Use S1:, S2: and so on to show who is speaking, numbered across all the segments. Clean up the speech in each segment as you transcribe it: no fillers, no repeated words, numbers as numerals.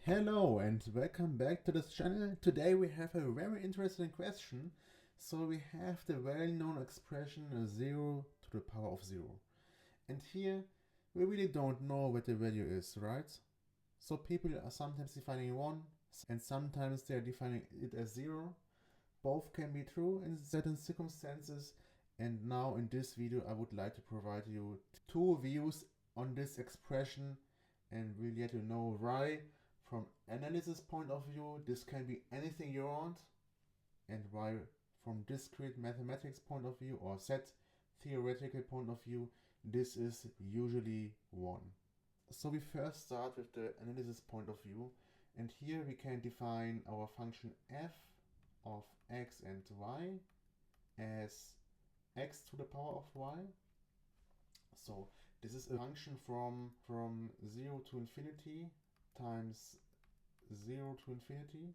S1: Hello and welcome back to this channel. Today we have a very interesting question. So we have the well-known expression 0 to the power of 0. And here we really don't know what the value is, right? So people are sometimes defining 1 and sometimes they are defining it as 0. Both can be true in certain circumstances. And now in this video I would like to provide you two views on this expression and we'll let you know why from analysis point of view this can be anything you want, and why from discrete mathematics point of view or set theoretical point of view this is usually 1. So we first start with the analysis point of view, and here we can define our function f of x and y as x to the power of y. So this is a function from 0 to infinity times 0 to infinity,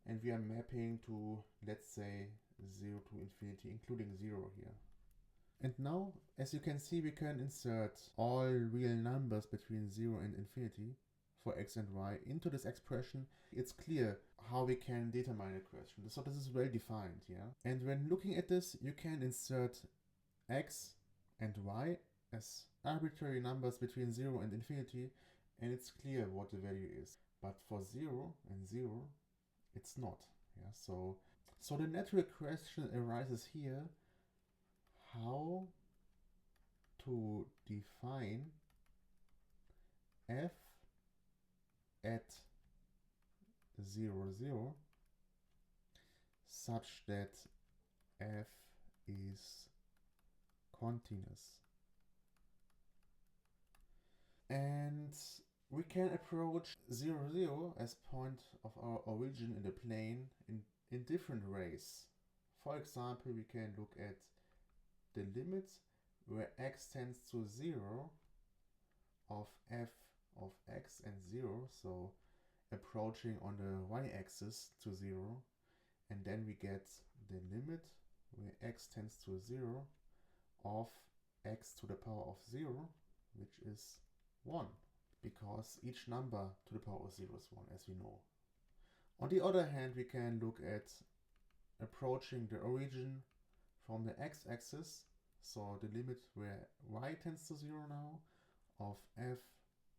S1: and we are mapping to, let's say, 0 to infinity, including 0 here. And now, as you can see, we can insert all real numbers between 0 and infinity for x and y into this expression. It's clear how we can determine a question. So this is well defined, yeah? And when looking at this, you can insert x and y as arbitrary numbers between 0 and infinity, and it's clear what the value is. But for 0 and 0, it's not. Yeah? So the natural question arises here, how to define f at 0, 0 such that f is continuous. And we can approach 0, 0 as point of our origin in the plane in different ways. For example, we can look at the limit where x tends to 0 of f of x and 0, so approaching on the y-axis to 0, and then we get the limit where x tends to 0 of x to the power of 0, which is 1, because each number to the power of 0 is 1, as we know. On the other hand, we can look at approaching the origin from the x-axis, so the limit where y tends to 0 now of f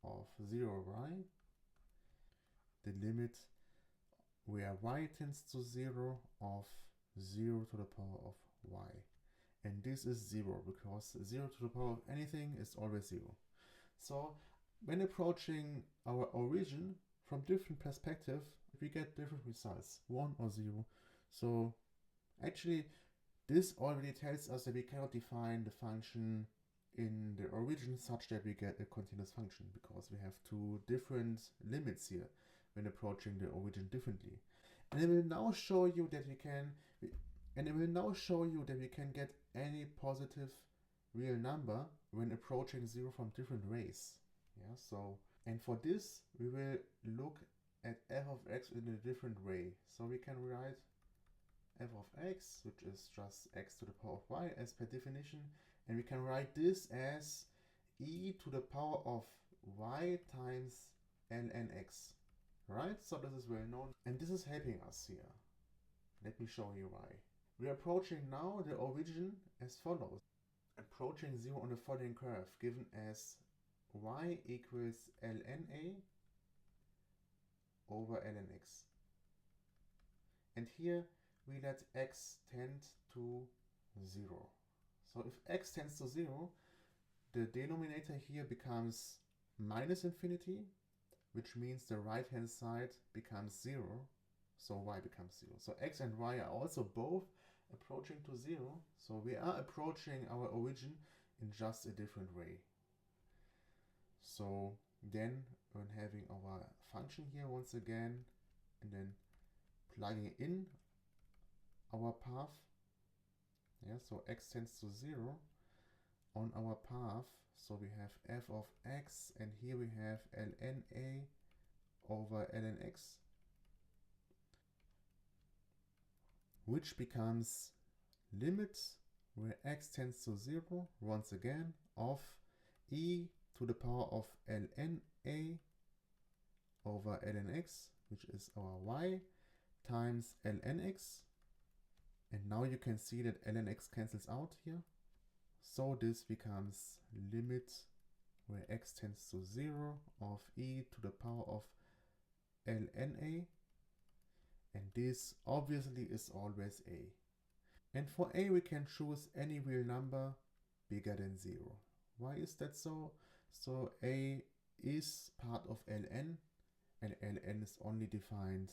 S1: of 0y, the limit where y tends to 0 of 0 to the power of y. And this is 0, because 0 to the power of anything is always 0. So when approaching our origin from different perspectives, we get different results, 1 or 0. So actually this already tells us that we cannot define the function in the origin such that we get a continuous function, because we have two different limits here when approaching the origin differently. And it will now show you that we can get any positive real number when approaching 0 from different ways. Yeah, so, and for this we will look at f of x in a different way. So we can write f of x, which is just x to the power of y as per definition, and we can write this as e to the power of y times ln x, right? So this is well known, and this is helping us here. Let me show you why. We are approaching now the origin as follows. Approaching 0 on the following curve, given as y equals ln a over ln x. And here we let x tend to 0. So if x tends to 0, the denominator here becomes minus infinity, which means the right hand side becomes 0, so y becomes 0. So x and y are also both approaching to 0, so we are approaching our origin in just a different way. So then when having our function here once again, and then plugging in our path, yeah, so x tends to 0 on our path, so we have f of x, and here we have ln a over ln x, which becomes limit where x tends to 0 once again of e to the power of ln a over ln x, which is our y, times ln x. And now you can see that ln x cancels out here. So this becomes limit where x tends to 0 of e to the power of ln a. And this obviously is always a. And for a we can choose any real number bigger than 0. Why is that so? So a is part of ln, and ln is only defined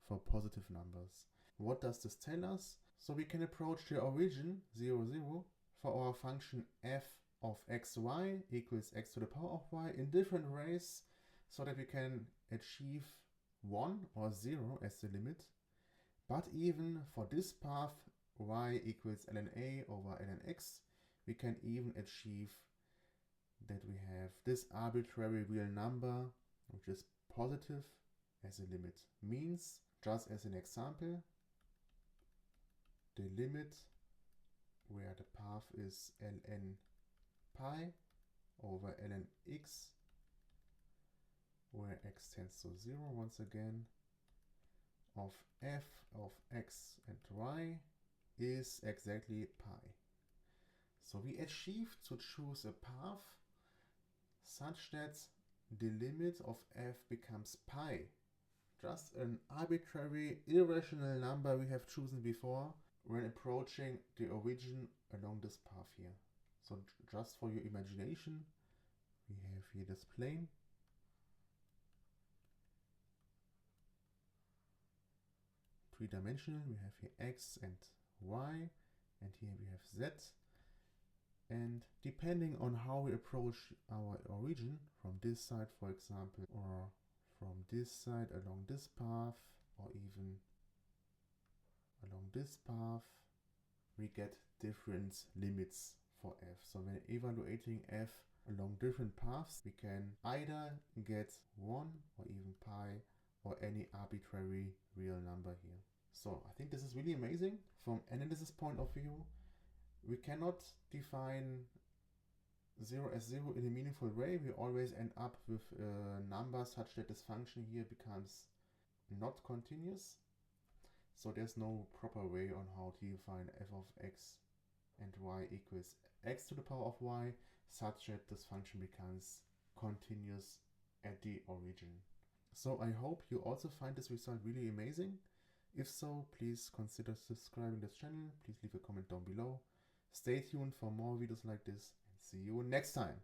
S1: for positive numbers. What does this tell us? So we can approach the origin 0, 0 for our function f of xy equals x to the power of y in different ways, so that we can achieve 1 or 0 as the limit. But even for this path y equals ln a over ln x, we can even achieve that we have this arbitrary real number, which is positive, as a limit. Means, just as an example, the limit where the path is ln pi over ln x, where x tends to 0 once again, of f of x and y is exactly pi. So we achieved to choose a path such that the limit of f becomes pi, just an arbitrary irrational number we have chosen before when approaching the origin along this path here. So just for your imagination, we have here this plane. Three-dimensional, we have here x and y, and here we have z. And depending on how we approach our origin, from this side for example, or from this side along this path, or even along this path, we get different limits for f. So when evaluating f along different paths, we can either get 1 or even pi or any arbitrary real number here. So I think this is really amazing. From analysis point of view, we cannot define 0 as 0 in a meaningful way. We always end up with a number such that this function here becomes not continuous. So there's no proper way on how to define f of x and y equals x to the power of y such that this function becomes continuous at the origin. So I hope you also find this result really amazing. If so, please consider subscribing to this channel. Please leave a comment down below. Stay tuned for more videos like this, and see you next time.